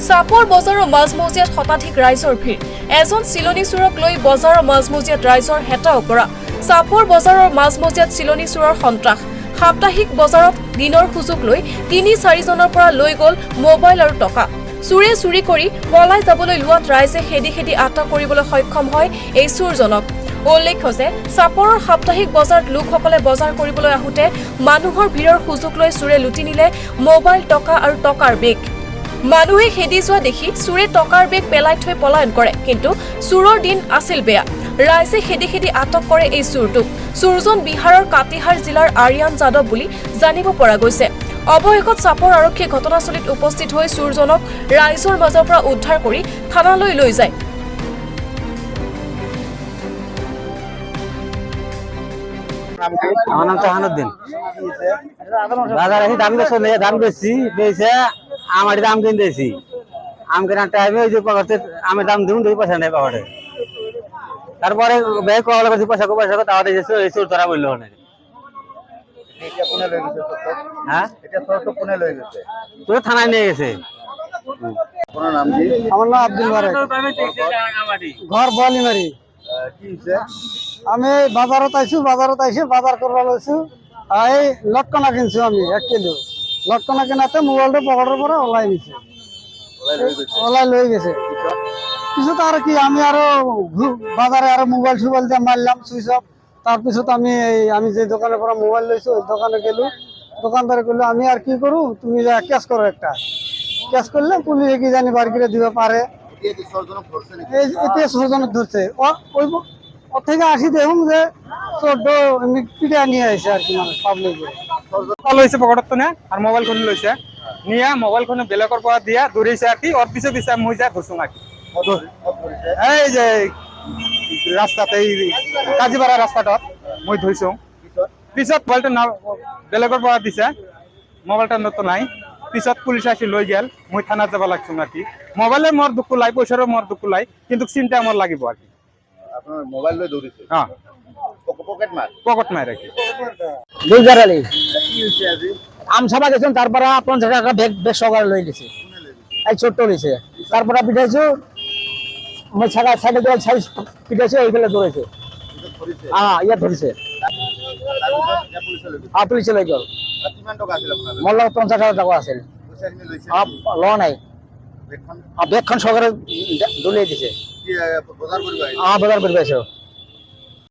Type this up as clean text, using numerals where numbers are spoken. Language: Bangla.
চাপৰ বজাৰৰ মাজমজিয়াত শতাধিক ৰাইজৰ ভিৰ। এজন চিলনী চোৰক লৈ বজাৰৰ মাজমজিয়াত ৰাইজৰ হেতা ওপৰা। চাপৰ বজাৰৰ মাজমজিয়াত চিলনী চোৰৰ সন্ত্ৰাস। সাপ্তাহিক বজাৰত দিনৰ সুযোগ লৈ ৩-৪ জনৰ পৰা লৈ গ'ল মোবাইল আৰু টকা। চোৰে চুৰি কৰি পলাই যাবলৈ লোৱাত ৰাইজে খেদি আটক কৰিবলৈ সক্ষম হয় এই চোৰজনক। উল্লেখ্য যে চাপৰৰ সাপ্তাহিক বজাৰত লোকসকলে বজাৰ কৰিবলৈ আহোঁতে মানুহৰ ভিৰৰ সুযোগ লৈ চোৰে লুটি নিলে মোবাইল, টকা আৰু টকাৰ বেগ। মানুহে খেদি যোৱা দেখি চোৰে টকাৰ বেগ পেলাই থৈ পলায়ন কৰে, কিন্তু চোৰৰ দিন আছিল বেয়া। ৰাইজে খেদি আটক কৰে এই চোৰটোক। চোৰজন বিহাৰৰ কাটিহাৰ জিলাৰ আৰিয়ান যাদৱ বুলি জানিব পৰা গৈছে। অৱশেষত চাপৰ আৰক্ষীয়ে ঘটনাস্থলীত উপস্থিত হৈ চোৰজনক ৰাইজৰ মাজৰ পৰা উদ্ধাৰ কৰি থানালৈ লৈ যায়। আমার নাম চাহানুদ্দিন। বাজারে এসে দাম বেশি পেয়েছে, আমার দাম কিনতেছি। আম কেনার টাইমে ওই যে পকেটে আমের দাম দিন 2 পয়সা নেই পকেটে। তারপরে ব্যাগ কল করছি পয়সা তাওয়াতে এসে এই চোর ধরা বললো না। হ্যাঁ, তো থানায় নিয়ে গেছে। আমার নাম আব্দুল বারেক, ঘর বলিমারি। আমি বাজারত আইসু, বাজার করবা লৈছো। এই লটকনা কিনছো আমি 1 কিলো। লটকনা কিনাতে মোবাইলটা পকেটের পরে ওলাই নিছে, ওলাই লই গেছে। পিছত আর কি আমি আরো বাজারে আরো মোবাইল দিয়ে মারলাম সুইচ অফ। তারপিছত আমি যে দোকানের পরে মোবাইল লইছো ওই দোকানে গেলু। দোকানদারে কইলো আমি আর কি করু, তুমি যা ক্যাশ করো একটা। ক্যাশ করলে পুলিশে কি জানি বার করে দিতে পারে। এই সরজনক ধরছে। ও থেকে আসি দেখুন যে চোদ্দ এমনি পিঠা নিয়ে আসে আর কি, মানে পাবলিকে লইছে পকেটত না আর মোবাইল ফোন লইছে নিয়া মোবাইল ফোন বেলেগর পর দিয়া দৌড়াইছে আর কি। ওর পিছে মই যা ধরছুম আর কি। এই যে রাস্তাতে এই কাজীপাড়া রাস্তাটা মই ধরছুম। পিছত মোবাইলটা না বেলেগর পর দিছে, মোবাইলটা নতো নাই। পিছত পুলিশ আসি লই গেল, মই থানা যাব লাগছুম আর কি। মোবাইলে মোর দুঃখ লাই, পয়সারও মোর দুঃখ লাই, কিন্তু চিন্তা আমার লাগিব আর কি। আপনার মোবাইল লই দৌড়িছে? হ্যাঁ, পকেট মার আর কি। দুইজার আলী কি হইছে আজি? আম সভা গেছেন, তারপরে 50 টাকা বেগ সহকারে লই লিছে। এই ছোট্ট লিছে, তারপরে পিঠাইছো মই সাইডে দিয়ে সাইজ পিঠাইছো, ওইখানে ধরেছে। হ্যাঁ, ইয়া ধরেছে। পুলিশে লই গেল। কিমান টাকা আছিল আপনার? মোর লগে 50 টাকা আছে। পয়সা কিনে লইছে? ল নাই, বেখন বেগখন সহকারে দলিয়ে দিছে। কি বাজার করবে? বাজার করবে।